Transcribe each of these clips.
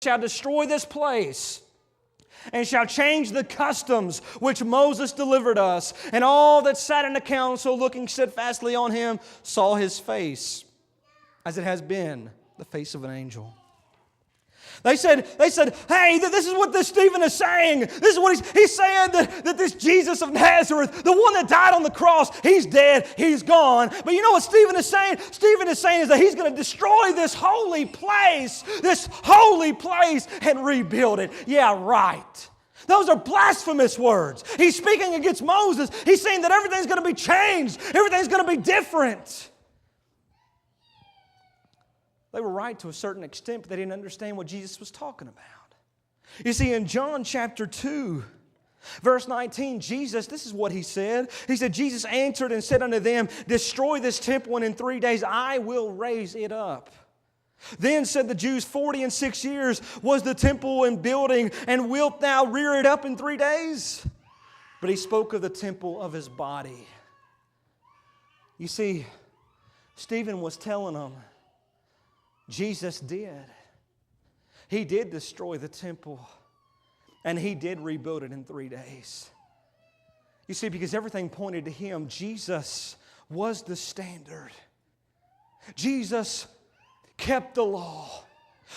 shall destroy this place, and shall change the customs which Moses delivered us. And all that sat in the council, looking steadfastly on him, saw his face, as it has been the face of an angel. They said, hey, this is what this Stephen is saying. This is what he's saying, that this Jesus of Nazareth, the one that died on the cross, he's dead, he's gone. But you know what Stephen is saying? Stephen is saying is that he's going to destroy this holy place, and rebuild it. Yeah, right. Those are blasphemous words. He's speaking against Moses. He's saying that everything's going to be changed. Everything's going to be different. They were right to a certain extent, but they didn't understand what Jesus was talking about. You see, in John chapter 2, verse 19, Jesus, this is what He said. He said, Jesus answered and said unto them, destroy this temple, and in 3 days I will raise it up. Then said the Jews, 46 years was the temple in building, and wilt thou rear it up in 3 days? But He spoke of the temple of His body. You see, Stephen was telling them, Jesus did. He did destroy the temple, and He did rebuild it in 3 days. You see, because everything pointed to Him. Jesus was the standard. Jesus kept the law.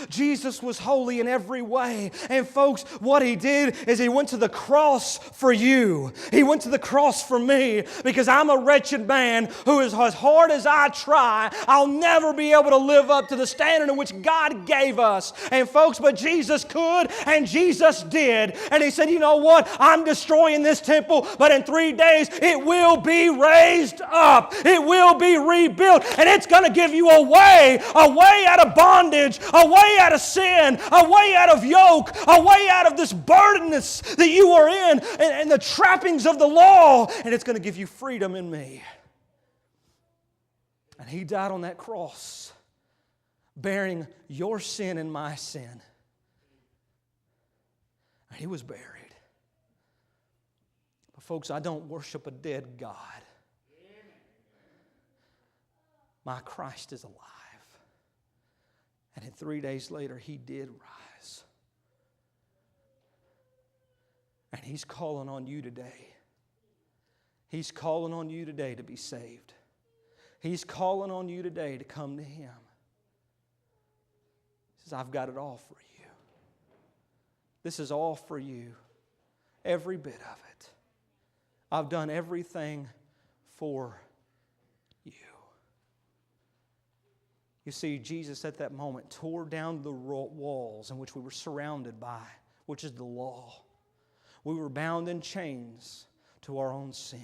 Jesus was holy in every way. And folks, what He did is He went to the cross for you. He went to the cross for me, because I'm a wretched man who is, as hard as I try, I'll never be able to live up to the standard in which God gave us. And folks, but Jesus could, and Jesus did. And He said, you know what? I'm destroying this temple, but in 3 days it will be raised up. It will be rebuilt. And it's going to give you a way out of bondage, a way out of sin, a way out of yoke, a way out of this burdenness that you are in, and the trappings of the law, and it's going to give you freedom in me. And He died on that cross, bearing your sin and my sin. And He was buried. But folks, I don't worship a dead God. My Christ is alive. And 3 days later, He did rise. And He's calling on you today. He's calling on you today to be saved. He's calling on you today to come to Him. He says, I've got it all for you. This is all for you. Every bit of it. I've done everything for you. You see, Jesus at that moment tore down the walls in which we were surrounded by, which is the law. We were bound in chains to our own sin.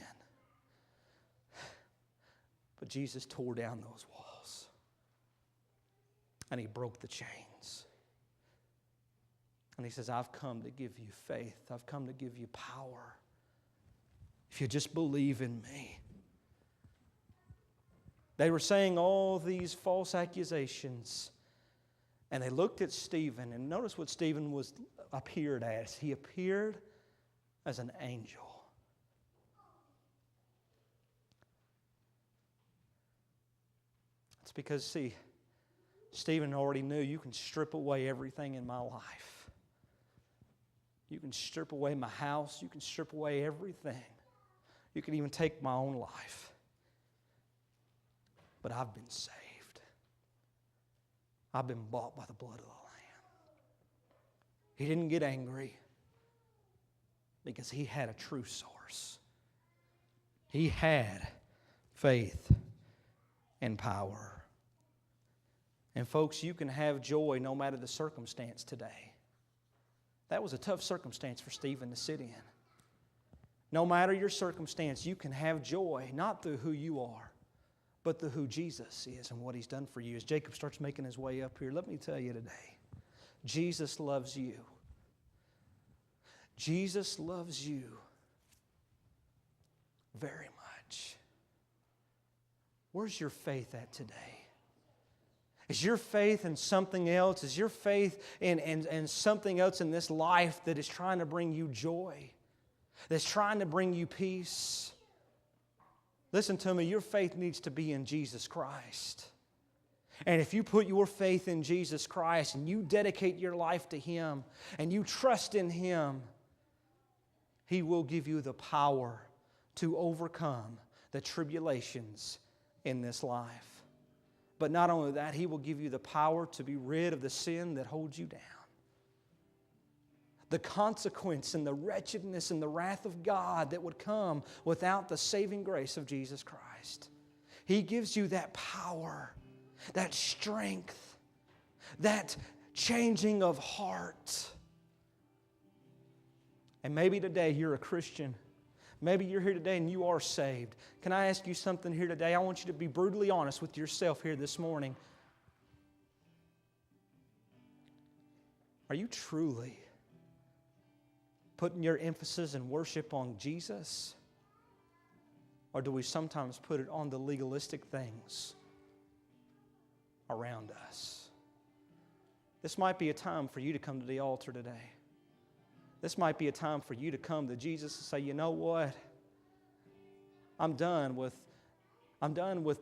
But Jesus tore down those walls. And He broke the chains. And He says, I've come to give you faith. I've come to give you power. If you just believe in me. They were saying all these false accusations. And they looked at Stephen. And notice what Stephen appeared as. He appeared as an angel. It's because, see, Stephen already knew you can strip away everything in my life. You can strip away my house. You can strip away everything. You can even take my own life. But I've been saved. I've been bought by the blood of the Lamb. He didn't get angry because he had a true source. He had faith and power. And folks, you can have joy no matter the circumstance today. That was a tough circumstance for Stephen to sit in. No matter your circumstance, you can have joy, not through who you are, but through who Jesus is and what He's done for you. As Jacob starts making his way up here, let me tell you today, Jesus loves you. Jesus loves you very much. Where's your faith at today? Is your faith in something else? Is your faith in something else in this life that is trying to bring you joy? That's trying to bring you peace? Listen to me, your faith needs to be in Jesus Christ. And if you put your faith in Jesus Christ and you dedicate your life to Him and you trust in Him, He will give you the power to overcome the tribulations in this life. But not only that, He will give you the power to be rid of the sin that holds you down. The consequence and the wretchedness and the wrath of God that would come without the saving grace of Jesus Christ. He gives you that power, that strength, that changing of heart. And maybe today you're a Christian. Maybe you're here today and you are saved. Can I ask you something here today? I want you to be brutally honest with yourself here this morning. Are you truly putting your emphasis and worship on Jesus? Or do we sometimes put it on the legalistic things around us? This might be a time for you to come to the altar today. This might be a time for you to come to Jesus and say, you know what? I'm done with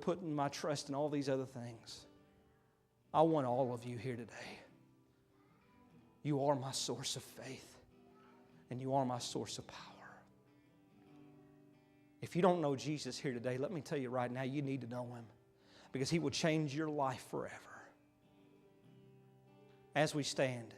putting my trust in all these other things. I want all of you here today. You are my source of faith. And you are my source of power. If you don't know Jesus here today, let me tell you right now, you need to know Him. Because He will change your life forever. As we stand,